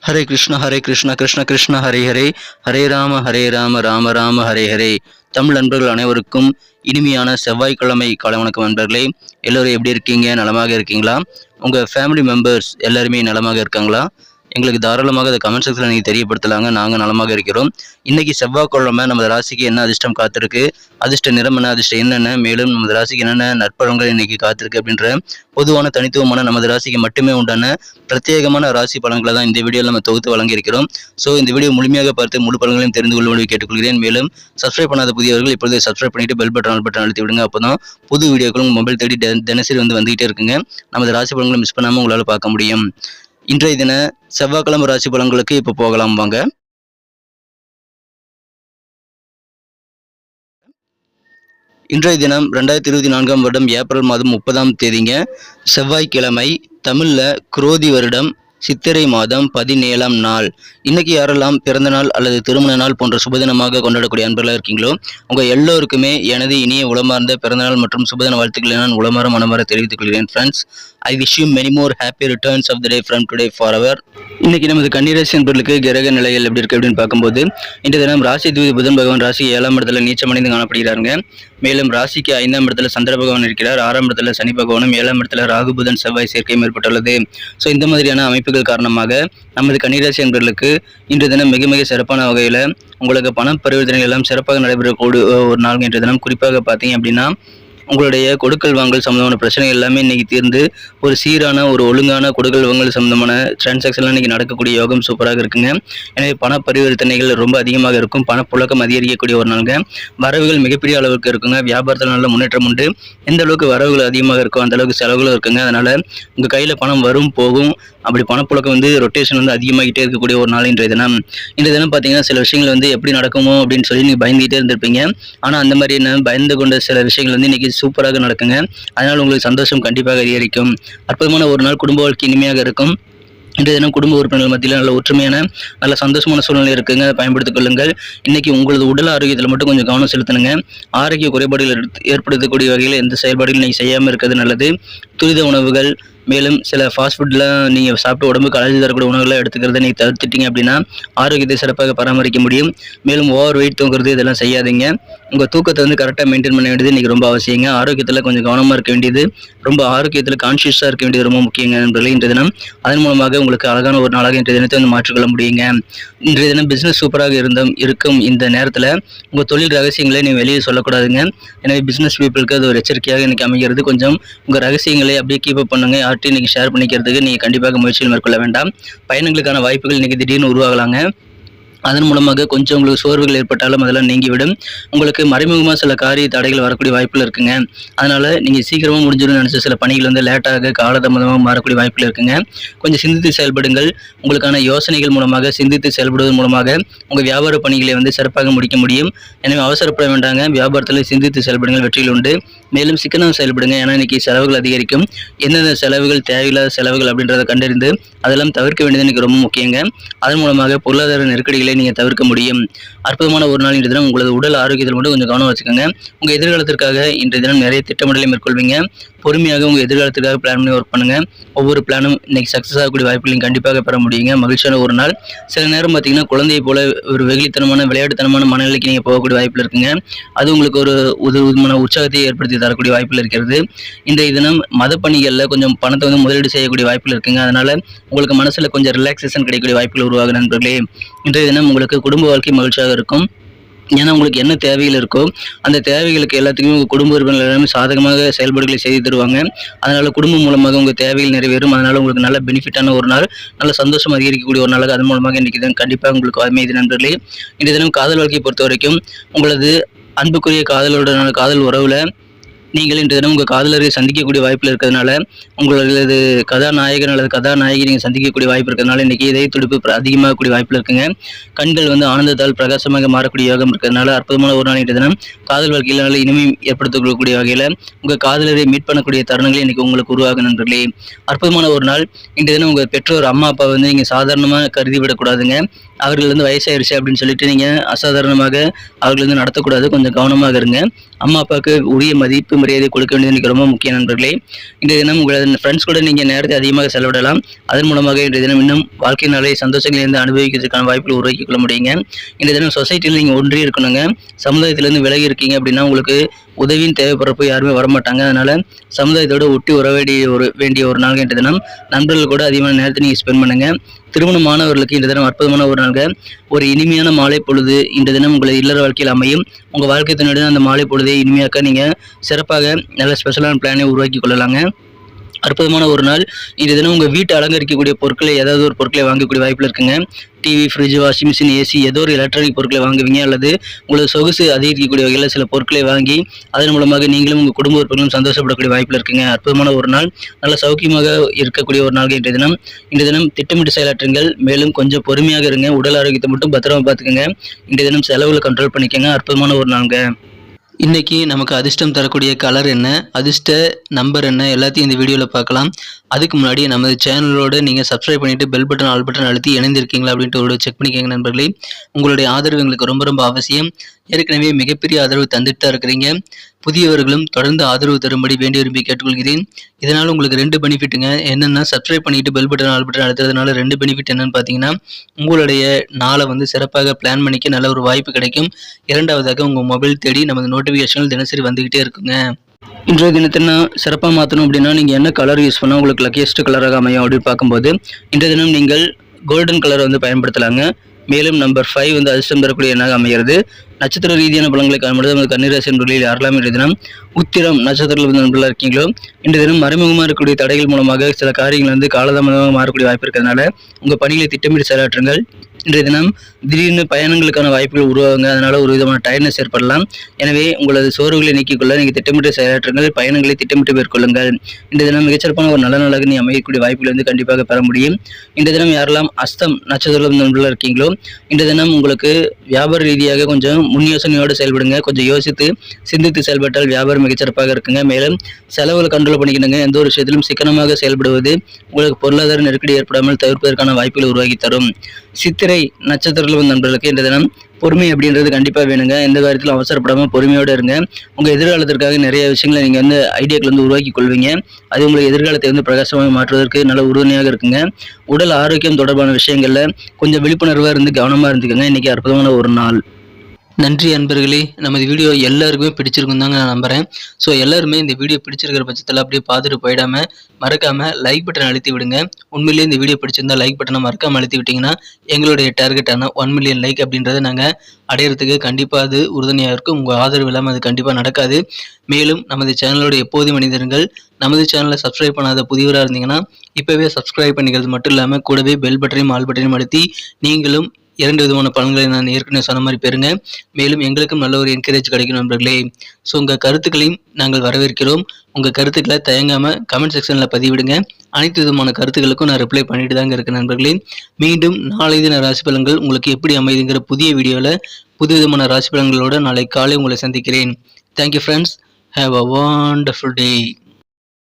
ஹரே கிருஷ்ணா கிருஷ்ண கிருஷ்ண ஹரே ஹரே, ஹரே ராம ராம ராம ஹரே ஹரே. தமிழ் நண்பர்கள் அனைவருக்கும் இனிமையான செவ்வாய்க்கிழமை காலை வணக்கம் நண்பர்களே. எல்லோரும் எப்படி இருக்கீங்க? நலமாக இருக்கீங்களா? உங்கள் ஃபேமிலி மெம்பர்ஸ் எல்லாருமே நலமாக இருக்காங்களா? எங்களுக்கு தாராளமாக அதை கமெண்ட் செக்ஷனில் நீங்கள் தெரியப்படுத்தலாங்க. நாங்கள் நலமாக இருக்கிறோம். இன்றைக்கி செவ்வாய்க்கிழமை நமது ராசிக்கு என்ன அதிர்ஷ்டம் காத்திருக்கு, அதிர்ஷ்ட நிறம் என்ன, அதிர்ஷ்டம் என்னென்ன, மேலும் நமது ராசிக்கு என்னென்ன நற்பலன்கள் இன்றைக்கி காத்திருக்கு அப்படின்ற பொதுவான தனித்துவமான நமது ராசிக்கு மட்டுமே உண்டான பிரத்யேகமான ராசி பலன்களை தான் இந்த வீடியோவில் நம்ம தொகுத்து வழங்கியிருக்கிறோம். ஸோ இந்த வீடியோ முழுமையாக பார்த்து முழு பலன்களையும் தெரிந்து கொள்ளும்படி கேட்டுக்கொள்கிறேன். மேலும் சப்ஸ்கிரைப் பண்ணாத புதியவர்கள் இப்பொழுது சப்ஸ்கிரைப் பண்ணிட்டு பெல் பட்டன் அழுத்தி விடுங்க. அப்போ தான் புது வீடியோக்களும் மொபைல் தேடி தினசரி வந்துகிட்டே இருக்குங்க. நமது ராசி பலன்களை மிஸ் பண்ணாமல் உங்களால் பார்க்க முடியும். இன்றைய தின செவ்வாய்க்கிழமை ராசி பலன்களுக்கு இப்போ போகலாம் வாங்க. இன்றைய தினம் 2024 வருடம் ஏப்ரல் மாதம் 30ஆம் தேதிங்க, செவ்வாய்க்கிழமை. தமிழில் குரோதி வருடம் சித்திரை மாதம் 17ஆம் நாள். இன்னைக்கு யாரெல்லாம் பிறந்த நாள் அல்லது திருமண நாள் போன்ற சுபதினமாக கொண்டாடக்கூடிய அன்பர்களாக இருக்கீங்களோ உங்கள் எல்லோருக்குமே எனது இனிய உளமார்ந்த பிறந்தநாள் மற்றும் சுபதின வாழ்த்துக்களை நான் உளமாற மனமாற தெரிவித்துக் கொள்கிறேன். Friends, I wish you many more happy returns of the day from today for our. இன்னைக்கு நமது கன்னிராசி நண்பர்களுக்கு கிரக நிலைகள் எப்படி இருக்கு அப்படின்னு பார்க்கும்போது, இன்றைய தினம் ராசி அதிபதி புதன் பகவான் ராசி 7ஆம் இடத்துல நீச்சமடைந்து காணப்படுகிறாருங்க. மேலும் ராசிக்கு 5ஆம் இடத்துல சந்திர பகவான் இருக்கிறார். 6ஆம் இடத்துல சனி பகவானும், 7ஆம் இடத்துல ராகு புதன் செவ்வாய் சேர்க்கையும் ஏற்பட்டுள்ளது. ஸோ இந்த மாதிரியான அமைப்புகள் காரணமாக நமது கன்னிராசி நண்பர்களுக்கு இன்றைய தினம் மிக மிக சிறப்பான வகையில் உங்களுக்கு பண பரிவர்த்தனைகள் எல்லாம் சிறப்பாக நடைபெறக்கூடிய ஒரு நாள். இன்றைய தினம் குறிப்பாக பார்த்தீங்க அப்படின்னா உங்களுடைய கொடுக்கல் வாங்கல் சம்மந்தமான பிரச்சனைகள் எல்லாமே இன்னைக்கு தீர்ந்து ஒரு சீரான ஒரு ஒழுங்கான கொடுக்கல் வாங்கல் சம்மந்தமான டிரான்சாக்ஷன்லாம் இன்னைக்கு நடக்கக்கூடிய யோகம் சூப்பராக இருக்குங்க. எனவே பண பரிவர்த்தனைகள் ரொம்ப அதிகமாக இருக்கும். பணப்புழக்கம் அதிகரிக்கக்கூடிய ஒரு நாளுங்க. வரவுகள் மிகப்பெரிய அளவுக்கு இருக்குங்க. வியாபாரத்தில் நல்ல முன்னேற்றம் உண்டு. எந்த அளவுக்கு வரவுகள் அதிகமாக இருக்கோ அந்த அளவுக்கு செலவுகளும் இருக்குங்க. அதனால உங்கள் கையில் பணம் வரும் போகும். அப்படி பணப்புழக்கம் ரொட்டேஷன் அதிகமாகிட்டே இருக்கக்கூடிய ஒரு நாள் இன்றைய தினம். இன்றைய தினம் பார்த்தீங்கன்னா சில விஷயங்கள் எப்படி நடக்குமோ அப்படின்னு சொல்லி நீங்கள் பயந்துகிட்டே இருந்திருப்பீங்க. ஆனால் அந்த மாதிரி பயந்து கொண்ட சில விஷயங்கள் இன்னைக்கு சூப்பராக நடக்குங்க. அதனால் உங்களுக்கு சந்தோஷம் கண்டிப்பாக அதிகரிக்கும். அற்புதமான ஒரு நாள். குடும்ப வாழ்க்கை இனிமையாக இருக்கும். இன்றைய தினம் குடும்ப உறுப்பினர்கள் மத்தியில் நல்ல ஒற்றுமையான நல்ல சந்தோஷமான சூழ்நிலை இருக்குங்க. பயன்படுத்திக் கொள்ளுங்கள். இன்னைக்கு உங்களது உடல் ஆரோக்கியத்தில் மட்டும் கொஞ்சம் கவனம் செலுத்தணுங்க. ஆரோக்கிய குறைபாடுகள் ஏற்படுத்தக்கூடிய வகையில் எந்த செயல்பாடுகளும் நீங்கள் செய்யாமல் இருக்கிறது நல்லது. துரித உணவுகள் மேலும் சில ஃபாஸ்ட் ஃபுட்லாம் நீங்கள் சாப்பிட்டு உடம்புக்கு அலர்ஜி தரக்கூடிய உணவுகளை எடுத்துக்கிறத நீங்கள் தவிர்த்துட்டீங்க அப்படின்னா ஆரோக்கியத்தை சிறப்பாக பராமரிக்க முடியும். மேலும் ஓவர் வெயிட் தூங்குறது இதெல்லாம் செய்யாதீங்க. உங்கள் தூக்கத்தை கரெக்டாக மெயின்டைன் பண்ண வேண்டியது இன்றைக்கி ரொம்ப அவசியங்க. ஆரோக்கியத்தில் கொஞ்சம் கவனமாக இருக்க வேண்டியது, ரொம்ப ஆரோக்கியத்தில் கான்ஷியஸாக இருக்க வேண்டியது ரொம்ப முக்கியங்க நண்பர்களே இன்றைய தினம். அதன் மூலமாக உங்களுக்கு அழகான ஒரு நாளாக இன்றைய தினத்தை மாற்றிக்கொள்ள முடியுங்க. இன்றைய தினம் பிஸ்னஸ் சூப்பராக இருக்கும் இந்த நேரத்தில் உங்கள் தொழில் ரகசியங்களை நீங்கள் வெளியே சொல்லக்கூடாதுங்க. எனவே பிஸ்னஸ் பீப்புளுக்கு அது ஒரு எச்சரிக்கையாக இன்றைக்கி அமைகிறது. கொஞ்சம் உங்கள் ரகசியங்களை அப்படியே கீப் அப் பண்ணுங்க. யார்ட்டையும் இன்றைக்கி ஷேர் பண்ணிக்கிறதுக்கு நீங்கள் கண்டிப்பாக முயற்சிகள் மேற்கொள்ள வேண்டாம். பயணங்களுக்கான வாய்ப்புகள் இன்றைக்கி திடீர்னு உருவாகலாங்க. அதன் மூலமாக கொஞ்சம் உங்களுக்கு சோர்வுகள் ஏற்பட்டாலும் அதெல்லாம் நீங்கிவிடும். உங்களுக்கு மறைமுகமாக சில காரிய தடைகள் வரக்கூடிய வாய்ப்புகள் இருக்குங்க. அதனால் நீங்கள் சீக்கிரமாக முடிஞ்சிடும் நினச்ச சில பணிகள் லேட்டாக காலதாமதமாக மாறக்கூடிய வாய்ப்புகள் இருக்குங்க. கொஞ்சம் சிந்தித்து செயல்படுங்கள். உங்களுக்கான யோசனைகள் மூலமாக சிந்தித்து செயல்படுவதன் மூலமாக உங்கள் வியாபார பணிகளை சிறப்பாக முடிக்க முடியும். எனவே அவசரப்பட வேண்டாங்க. வியாபாரத்தில் சிந்தித்து செயல்படுங்கள், வெற்றிகள் உண்டு. மேலும் சிக்கனம் செயல்படுங்க. ஏன்னா இன்றைக்கி செலவுகள் அதிகரிக்கும். எந்தெந்த செலவுகள் தேவையில்லாத செலவுகள் அப்படின்றத கண்டறிந்து அதெல்லாம் தவிர்க்க வேண்டியது இன்றைக்கி ரொம்ப முக்கியங்க. அதன் மூலமாக பொருளாதார நெருக்கடிகளை நீங்கள் தவிர்க்க முடியும். அற்புதமான ஒரு நாள் இன்றைய தினம். உங்களது உடல் ஆரோக்கியத்தில் மட்டும் கொஞ்சம் கவனம் வச்சுக்கோங்க. உங்கள் எதிர்காலத்திற்காக இன்றைய தினம் நிறைய திட்டமிடலை மேற்கொள்வீங்க. பொறுமையாக உங்கள் எதிர்காலத்துக்காக பிளான் பண்ணி ஒர்க் பண்ணுங்கள். ஒவ்வொரு பிளானும் இன்றைக்கி சக்ஸஸ் ஆகக்கூடிய வாய்ப்புகளையும் கண்டிப்பாக பெற முடியுங்க. மகிழ்ச்சியான ஒரு நாள். சில நேரம் பார்த்தீங்கன்னா குழந்தையை போல ஒரு வெகுளித்தனமான விளையாட்டுத்தனமான மனநிலைக்கு நீங்கள் போகக்கூடிய வாய்ப்பில் இருக்குங்க. அது உங்களுக்கு ஒரு விதமான உற்சாகத்தை ஏற்படுத்தி தரக்கூடிய வாய்ப்பில் இருக்கிறது. இன்றைய தினம் மத பணிகளில் கொஞ்சம் பணத்தை முதலீடு செய்யக்கூடிய வாய்ப்பில் இருக்குங்க. அதனால் உங்களுக்கு மனசில் கொஞ்சம் ரிலாக்ஸேஷன் கிடைக்கக்கூடிய வாய்ப்புகள் உருவாக நண்பர்களே. இன்றைய தினம் உங்களுக்கு குடும்ப வாழ்க்கை மகிழ்ச்சியாக இருக்கும். ஏன்னா உங்களுக்கு என்ன தேவைகள் இருக்கோ அந்த தேவைகளுக்கு எல்லாத்துக்குமே உங்கள் குடும்ப உறுப்பினர்கள் எல்லாமே சாதகமாக செயல்பாடுகளை செய்து தருவாங்க. அதனால் குடும்பம் மூலமாக உங்கள் தேவைகள் நிறைவேறும். அதனால் உங்களுக்கு நல்ல பெனிஃபிட்டான ஒரு நாள், நல்ல சந்தோஷம் அதிகரிக்கக்கூடிய ஒரு நாளாக அதன் மூலமாக இன்றைக்கி தான் கண்டிப்பாக உங்களுக்கு அமைதி நண்பர்களே. இன்றைய தினம் காதல் வாழ்க்கையை பொறுத்த வரைக்கும் உங்களது அன்புக்குரிய காதலுடனான காதல் உறவில் நீங்கள் இன்றைய தினம் உங்கள் காதலரை சந்திக்கக்கூடிய வாய்ப்பில் இருக்கிறதுனால உங்களது கதாநாயகன் அல்லது கதாநாயகி நீங்கள் சந்திக்கக்கூடிய வாய்ப்பு இருக்கிறதுனால இன்றைக்கி இதய துடிப்பு அதிகமாகக்கூடிய வாய்ப்பில் இருக்குங்க. கண்கள் ஆனந்தத்தால் பிரகாசமாக மாறக்கூடிய யோகம் இருக்கிறதுனால அற்புதமான ஒரு நாள் இன்றைய தினம். காதல் வாழ்க்கையில் நல்ல இனிமை ஏற்படுத்தக்கூடிய வகையில் உங்கள் காதலரை மீட் பண்ணக்கூடிய தருணங்கள் இன்றைக்கி உங்களுக்கு உருவாக நண்பர்களே. அற்புதமான ஒரு நாள் இன்றைய தினம். உங்கள் பெற்றோர் அம்மா அப்பா நீங்கள் சாதாரணமாக கருதி விடக்கூடாதுங்க. அவர்கள் வயசாயிருச்சு அப்படின்னு சொல்லிட்டு நீங்கள் அசாதாரணமாக அவர்கள் நடத்தக்கூடாது. கொஞ்சம் கவனமாக இருங்க. அம்மா அப்பாவுக்கு உரிய மதிப்பு மரியாதை கொடுக்க வேண்டியது இன்னைக்கு ரொம்ப முக்கிய நண்பர்களே. இன்றைய தினம் உங்களது ஃப்ரெண்ட்ஸ் கூட நீங்கள் நேரத்தை அதிகமாக செலவிடலாம். அதன் மூலமாக இன்றைய தினம் இன்னும் வாழ்க்கை நிறைய சந்தோஷங்களை இருந்து அனுபவிக்கிறதுக்கான வாய்ப்புகள் உருவாக்கி கொள்ள முடியுங்க. இன்றைய தினம் சொசைட்டியில் நீங்கள் ஒன்றி இருக்கணுங்க. சமுதாயத்திலேருந்து விலகி இருக்கீங்க அப்படின்னா உங்களுக்கு உதவியும் தேவைப்படுறப்போ யாருமே வரமாட்டாங்க. அதனால சமுதாயத்தோட ஒட்டி உற வேண்டிய ஒரு நாள் இன்றைய தினம். நண்பர்கள் கூட அதிகமான நேரத்தை நீங்கள் ஸ்பெண்ட் பண்ணுங்க. திருமணமானவர்களுக்கு இந்த தினம் அற்புதமான ஒரு நாள்ங்க. ஒரு இனிமையான மாலை பொழுது இன்றைய தினம் உங்களை இல்லற வாழ்க்கையில் அமையும். உங்கள் வாழ்க்கை துணையுடன் அந்த மாலை பொழுதை இனிமையாக்க நீங்கள் சிறப்பாக நல்ல ஸ்பெஷலான பிளானை உருவாக்கி கொள்ளலாங்க. அற்புதமான ஒரு நாள். இந்த தினம் உங்கள் வீட்டை அலங்கரிக்கக்கூடிய பொருட்களை ஏதாவது ஒரு பொருட்களை வாங்கக்கூடிய வாய்ப்பில் இருக்குங்க. TV, fridge, washing machine, AC ஏதோ ஒரு எலக்ட்ரானிக் பொருட்களை வாங்குவீங்க. அல்லது உங்களது சொகுசு அதிகரிக்கக்கூடிய வகையில் சில பொருட்களை வாங்கி அதன் மூலமாக நீங்களும் உங்கள் குடும்ப உறுப்பினர்களும் சந்தோஷப்படக்கூடிய வாய்ப்பில் இருக்குங்க. அற்புதமான ஒரு நாள். நல்ல சௌக்கியமாக இருக்கக்கூடிய ஒரு நாள் இன்றைய தினம். இந்த தினம் திட்டமிட்டு செயலாற்றுங்கள். மேலும் கொஞ்சம் பொறுமையாக இருங்க. உடல் ஆரோக்கியத்தை மட்டும் பத்திரமா பார்த்துக்கோங்க. இன்றைய தினம் செலவுகளை கண்ட்ரோல் பண்ணிக்கோங்க. அற்புதமான ஒரு நாளுங்க. இன்னைக்கு நமக்கு அதிர்ஷ்டம் தரக்கூடிய கலர் என்ன, அதிர்ஷ்ட நம்பர் என்ன, எல்லாத்தையும் இந்த வீடியோவில் பார்க்கலாம். அதுக்கு முன்னாடி நமது சேனலோட நீங்கள் சப்ஸ்கிரைப் பண்ணிவிட்டு பெல் பட்டன் ஆல் பட்டன் அழுத்தி இணைந்திருக்கீங்களா அப்படின்ட்டு ஒரு செக் பண்ணிக்கோங்க நண்பர்களே. உங்களுடைய ஆதரவு எங்களுக்கு ரொம்ப ரொம்ப அவசியம். ஏற்கனவே மிகப்பெரிய ஆதரவு தந்துட்டு தான் இருக்கிறீங்க. புதியவர்களும் தொடர்ந்து ஆதரவு தரும்படி வேண்டி விரும்பி கேட்டுக்கொள்கிறேன். இதனால் உங்களுக்கு 2 பெனிஃபிட்டுங்க. என்னென்னா சப்ஸ்கிரைப் பண்ணிவிட்டு பெல் பட்டன் ஆல் பட்டன் அழுத்துறதுனால 2 பெனிஃபிட் என்னென்னு பார்த்தீங்கன்னா, உங்களுடைய நாளை சிறப்பாக பிளான் பண்ணிக்க நல்ல ஒரு வாய்ப்பு கிடைக்கும். இரண்டாவதாக உங்கள் மொபைல் தேடி நமது நோட்டிஃபிகேஷன்கள் தினசரி வந்துக்கிட்டே இருக்குங்க. இன்றைய தினத்தினா சிறப்பாக மாற்றணும் அப்படின்னா நீங்கள் என்ன கலர் யூஸ் பண்ணால் உங்களுக்கு லக்கியஸ்ட் கலராக அமையும் அப்படின்னு பார்க்கும்போது, இன்றைய தினம் நீங்கள் கோல்டன் கலரை பயன்படுத்தலாங்க. மேலும் நம்பர் 5 அதிர்ஷ்டம் தரக்கூடிய எண்ணாக அமைகிறது. நட்சத்திர ரீதியான பலன்களை காணும்போது நமது கன்னிராசி என்பவர்களில் யாரெல்லாம் இன்றைய தினம் உத்திரம் நட்சத்திரத்தில் நண்பர்களாக இருக்கீங்களோ, இன்றைய தினம் மறைமுகமாக இருக்கக்கூடிய தடைகள் மூலமாக சில காரியங்கள் காலதாமதமாக மாறக்கூடிய வாய்ப்பு இருக்கிறதுனால உங்கள் பணிகளை திட்டமிட்டு செயலாற்றுங்கள். இன்றைய தினம் திடீர்னு பயணங்களுக்கான வாய்ப்புகள் உருவாகுங்க. அதனால ஒரு விதமான டயர்ட்னஸ் ஏற்படலாம். எனவே உங்களது சோர்வுகளை நீக்கிக்கொள்ள நீங்கள் திட்டமிட்டு செயலாற்றுங்கள். பயணங்களை திட்டமிட்டு மேற்கொள்ளுங்கள். இன்றைய தினம் மிகச்சிறப்பான ஒரு நல்ல நாளாக நீ அமையக்கூடிய வாய்ப்புகள் கண்டிப்பாக பெற முடியும். இன்றைய தினம் யாரெல்லாம் அஸ்தம் நட்சத்திரம் நண்பர்களாக இருக்கீங்களோ, இன்றைய தினம் உங்களுக்கு வியாபார ரீதியாக கொஞ்சம் முன் யோசனையோடு செயல்படுங்க. கொஞ்சம் யோசித்து சிந்தித்து செயல்பட்டால் வியாபாரம் மிகச்சிறப்பாக இருக்குங்க. மேலும் செலவுகளை கண்ட்ரோல் பண்ணிக்கணுங்க. எந்த ஒரு விஷயத்திலும் சிக்கனமாக செயல்படுவது உங்களுக்கு பொருளாதார நெருக்கடி ஏற்படாமல் தவிர்ப்பதற்கான வாய்ப்புகளை உருவாக்கி தரும். சித்திரை நட்சத்திரத்தில் நண்பர்களுக்கு இந்த தினம் பொறுமை அப்படின்றது கண்டிப்பாக வேணுங்க. எந்த காரியத்திலும் அவசரப்படாமல் பொறுமையோடு இருங்க. உங்கள் எதிர்காலத்திற்காக நிறைய விஷயங்களை நீங்கள் ஐடியாக்கள் உருவாக்கி கொள்வீங்க. அது உங்களுக்கு எதிர்காலத்தை பிரகாசமாக மாற்றுவதற்கு நல்ல உறுதுணையாக இருக்குங்க. உடல் ஆரோக்கியம் தொடர்பான விஷயங்களில் கொஞ்சம் விழிப்புணர்வாக இருந்து கவனமாக இருந்துக்கோங்க. இன்றைக்கி அற்புதமான ஒரு நாள். நன்றி அன்பர்களே. நமது வீடியோ எல்லாருக்குமே பிடிச்சிருக்கும் தாங்க நான் நம்புகிறேன். ஸோ எல்லாருமே இந்த வீடியோ பிடிச்சிருக்கிற பட்சத்தில் அப்படியே பார்த்துட்டு போயிடாமல் மறக்காமல் லைக் பட்டன் அழுத்தி விடுங்க. உண்மையிலேயே இந்த வீடியோ பிடிச்சிருந்தா லைக் பட்டனை மறக்காமல் அழுத்தி விட்டிங்கன்னா எங்களுடைய டார்கெட்டான 1 மில்லியன் லைக் அப்படின்றத நாங்கள் அடையிறதுக்கு கண்டிப்பாக அது உறுதுணையாக இருக்கும். உங்கள் ஆதரவு இல்லாமல் அது கண்டிப்பாக நடக்காது. மேலும் நமது சேனலோட எப்போதும் மனிதர்கள் நமது சேனலை சப்ஸ்கிரைப் பண்ணாத புதியவராக இருந்தீங்கன்னா இப்போவே சப்ஸ்கிரைப் பண்ணிக்கிறது மட்டும் இல்லாமல் கூடவே பெல் பட்டனையும் ஆல் பட்டனையும் அழுத்தி நீங்களும் 2 விதமான பலன்களை நான் ஏற்கனவே சொன்ன மாதிரி பெறுங்க. மேலும் எங்களுக்கும் நல்ல ஒரு என்கரேஜ் கிடைக்கும் நண்பர்களே. ஸோ உங்கள் கருத்துக்களையும் நாங்கள் வரவேற்கிறோம். உங்கள் கருத்துக்களை தயங்காமல் கமெண்ட் செக்ஷனில் பதிவிடுங்க. அனைத்து விதமான கருத்துக்களுக்கும் நான் ரிப்ளை பண்ணிட்டு தாங்க இருக்கேன் நண்பர்களே. மீண்டும் நாளை தின ராசி பலன்கள் உங்களுக்கு எப்படி அமைதுங்கிற புதிய வீடியோவில் புது விதமான ராசி பலன்களோடு நாளை காலை உங்களை சந்திக்கிறேன். Thank you friends. Have a wonderful day.